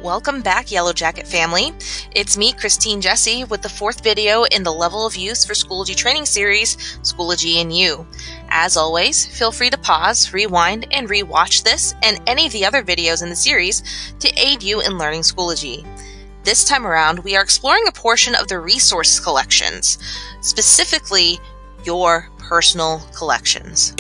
Welcome back, Yellow Jacket family. It's me, Christine Jesse, with the fourth video in the Level of Use for Schoology training series, Schoology and You. As always, feel free to pause, rewind, and rewatch this and any of the other videos in the series to aid you in learning Schoology. This time around, we are exploring a portion of the resource collections, specifically your personal collections.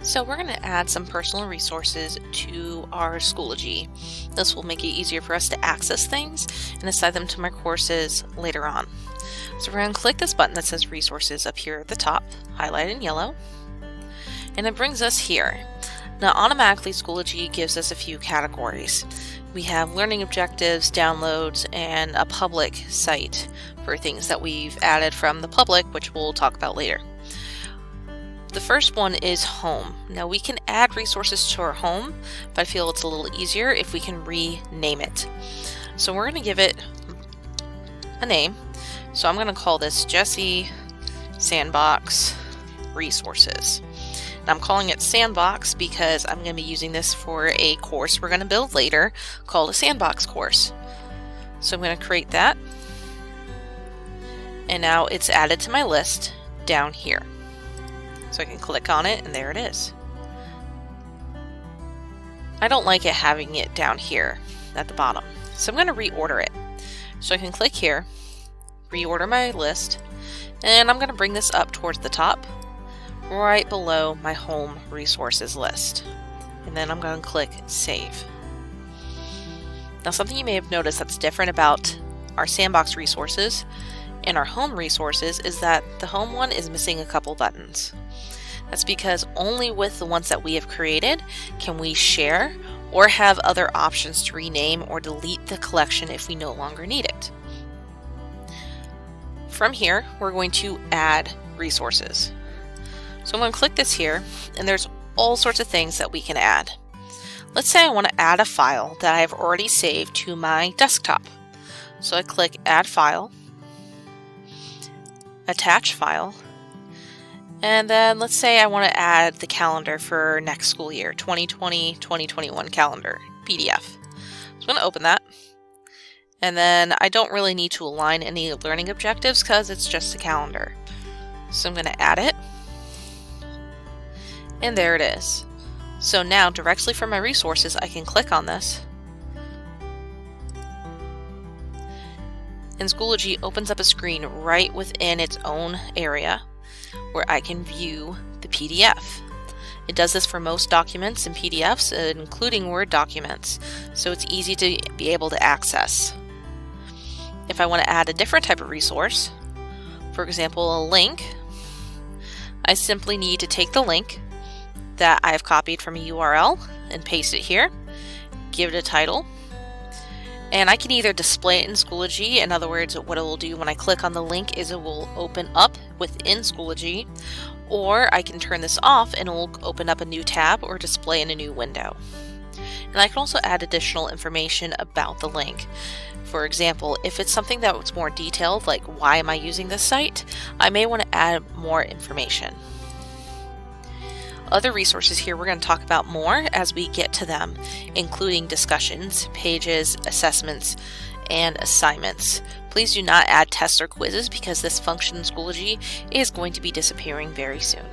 So we're going to add some personal resources to our Schoology. This will make it easier for us to access things and assign them to my courses later on. So we're going to click this button that says Resources up here at the top, highlighted in yellow, and it brings us here. Now automatically Schoology gives us a few categories. We have learning objectives, downloads, and a public site for things that we've added from the public, which we'll talk about later. The first one is home. Now we can add resources to our home, but I feel it's a little easier if we can rename it. So we're going to give it a name. So I'm going to call this Jesse Sandbox Resources. And I'm calling it Sandbox because I'm going to be using this for a course we're going to build later called a Sandbox course. So I'm going to create that. And now it's added to my list down here. So I can click on it and there it is. I don't like it having it down here at the bottom. So I'm going to reorder it. So I can click here, reorder my list, and I'm going to bring this up towards the top, right below my home resources list. And then I'm going to click save. Now something you may have noticed that's different about our Sandbox resources and our home resources is that the home one is missing a couple buttons. That's because only with the ones that we have created can we share or have other options to rename or delete the collection if we no longer need it. From here, we're going to add resources. So I'm going to click this here, and there's all sorts of things that we can add. Let's say I want to add a file that I've already saved to my desktop. So I click Add File, Attach File, and then let's say I want to add the calendar for next school year, 2020-2021 calendar, PDF. So I'm going to open that. And then I don't really need to align any learning objectives because it's just a calendar. So I'm going to add it. And there it is. So now directly from my resources, I can click on this. And Schoology opens up a screen right within its own area where I can view the PDF. It does this for most documents and PDFs, including Word documents, so it's easy to be able to access. If I want to add a different type of resource, for example a link, I simply need to take the link that I've copied from a URL and paste it here, give it a title, and I can either display it in Schoology. In other words, what it will do when I click on the link is it will open up within Schoology, or I can turn this off and it will open up a new tab or display in a new window. And I can also add additional information about the link. For example, if it's something that's more detailed, like why am I using this site, I may want to add more information. Other resources here we're going to talk about more as we get to them, including discussions, pages, assessments, and assignments. Please do not add tests or quizzes because this function in Schoology is going to be disappearing very soon.